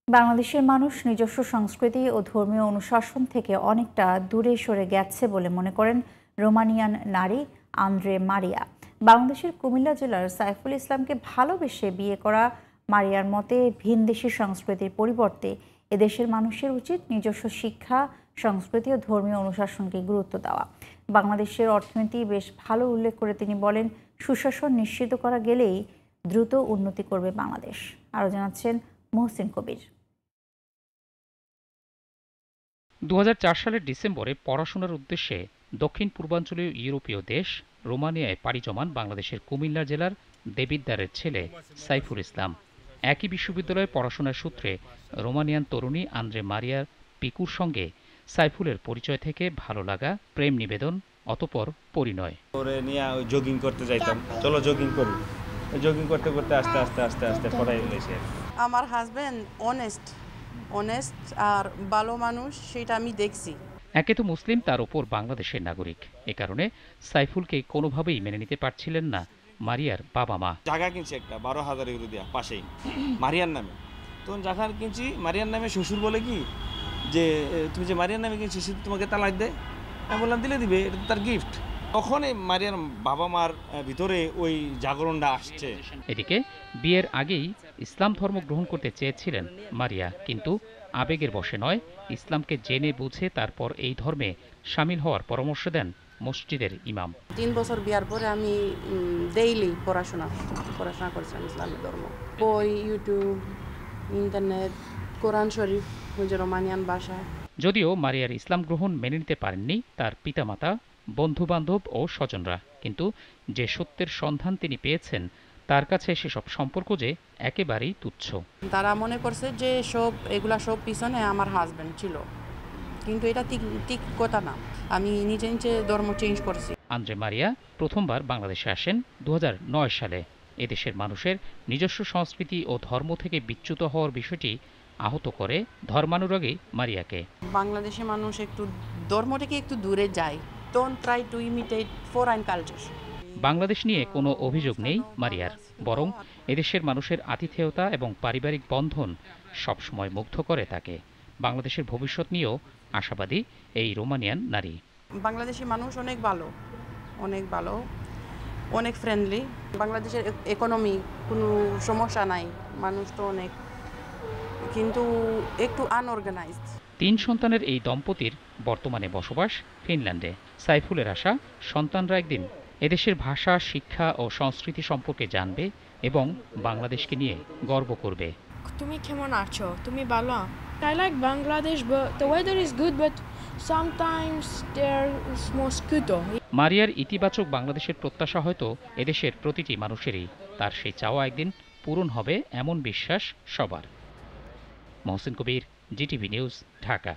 বাংলাদেশের মানুষ নিজস্ব সংস্কৃতি ও ধর্মীয় অনুশাসন থেকে অনেকটা দূরে সরে গেছে বলে মনে করেন রোমানিয়ান নারী আন্দ্রে মারিয়া। বাংলাদেশের কুমিল্লা জেলার সাইফুল ইসলামকে ভালোবেসে বিয়ে করা মারিয়ার মতে ভিনদেশি সংস্কৃতির পরিবর্তে এদেশের মানুষের উচিত নিজস্ব শিক্ষা, সংস্কৃতি ও ধর্মীয় অনুশাসনকে গুরুত্ব দেওয়া। বাংলাদেশের অর্থনীতি বেশ ভালো উল্লেখ করে তিনি বলেন, সুশাসন নিশ্চিত করা গেলেই দ্রুত উন্নতি করবে বাংলাদেশ। আরও জানাচ্ছেন মহসিন কবির। ২০০৪ সালের ডিসেম্বরে পড়াশোনার উদ্দেশ্যে দক্ষিণ পূর্বাঞ্চলীয় ইউরোপীয় দেশ রোমানিয়ায় পাড়ি জমান বাংলাদেশের কুমিল্লা জেলার দেবিদ্বারের ছেলে সাইফুল ইসলাম। একই বিশ্ববিদ্যালয়ে পড়াশোনার সূত্রে রোমানিয়ান তরুণী আন্দ্রে মারিয়ার পিকুর সঙ্গে সাইফুলের পরিচয় থেকে ভালো লাগা, প্রেম নিবেদন, অতঃপর পরিণয়। ওরে নিয়ে জগিং করতে যাইতাম, চলো জগিং করি। জগিং করতে করতে আস্তে আস্তে আস্তে আস্তে পড়াই গেছে। আমার হাজব্যান্ড অনেস্ট আর ভালো মানুষ, সেটা আমি দেখছি। একে তো মুসলিম, তার উপর বাংলাদেশের নাগরিক। এ কারণে সাইফুলকে কোনোভাবেই মেনে নিতে পারছিলেন না মারিয়ার বাবা মা। জায়গা কিনছি একটা 12,000 ইউরো দিয়া পাশেই মারিয়ার নামে। তখন জায়গা কিনছি মারিয়ার নামে, শ্বশুর বলে কি যে তুমি যে মারিয়ার নামে কিনছি সে তোমাকে তালাক দেয়। আমি বললাম দিলে দিবে, এটা তো তার গিফট। তখন এই মারিয়ার বাবা মার ভিতরে ওই জাগরণটা আসছে। এদিকে বিয়ের আগেই ইসলাম ধর্ম গ্রহণ করতে চেয়েছিলেন মারিয়া, কিন্তু আবেগের বশে নয়, ইসলামকে জেনে বুঝে তারপর এই ধর্মে সামিল হওয়ার পরামর্শ দেন মসজিদের ইমাম। 3 বছর বিয়ার পরে আমি ডেইলি পড়াশোনা করছিলাম ইসলামের ধর্ম, বই, ইউটিউব, ইন্টারনেট, কোরআন শরীফ, রোমানিয়ান ভাষা। যদিও মারিয়ার ইসলাম গ্রহণ মেনে নিতে পারেননি তার পিতামাতা, বন্ধুবান্ধব ও স্বজনরা, কিন্তু যে সত্যের সন্ধান তিনি পেয়েছেন তার কাছে সেসব সম্পর্ক যে একেবারেই তুচ্ছ। তারা মনে করছে যে এগুলা সব পিছনে আমার হাজব্যান্ড ছিল, কিন্তু এটা ঠিক কথা না। আমি নিজে ধর্ম চেঞ্জ করছি। আন্দ্রে মারিয়া প্রথমবার বাংলাদেশে আসেন ২০০৯ সালে। এদেশের মানুষের নিজস্ব সংস্কৃতি ও ধর্ম থেকে বিচ্যুত হওয়ার বিষয়টি আহত করে ধর্মানুরাগী মারিয়াকে। বাংলাদেশের মানুষ একটু ধর্ম থেকে একটু দূরে যায়। Don't try to imitate foreign culture. Bangladesh নিয়ে কোনো অভিযোগ নেই মারিয়ার, বরং এদেশের মানুষের আতিথেয়তা এবং পারিবারিক বন্ধন সবসময় মুগ্ধ করে তাকে। বাংলাদেশের ভবিষ্যৎ নিয়েও আশাবাদী এই রোমানিয়ান নারী। বাংলাদেশি মানুষ অনেক ভালো, অনেক ফ্রেন্ডলি। বাংলাদেশের ইকোনমি কোনো সমস্যা নাই, মানুষ তো অনেক, কিন্তু একটু আনঅর্গানাইজড। ৩ সন্তানের এই দম্পতির বর্তমানে বসবাস ফিনল্যান্ডে। সাইফুলের আশা, সন্তানরা একদিন এদেশের ভাষা, শিক্ষা ও সংস্কৃতি সম্পর্কে জানবে এবং বাংলাদেশকে নিয়ে গর্ব করবে। তুমি কেমন আছো? তুমি ভালো? I like Bangladesh, but the weather is good, but sometimes there's mosquito. মারিয়ার ইতিবাচক বাংলাদেশের প্রত্যাশা হয়তো এদেশের প্রতিটি মানুষেরই। তার সেই চাওয়া একদিন পূরণ হবে এমন বিশ্বাস সবার। মহসিন কবির, জিটিভি নিউজ, ঢাকা।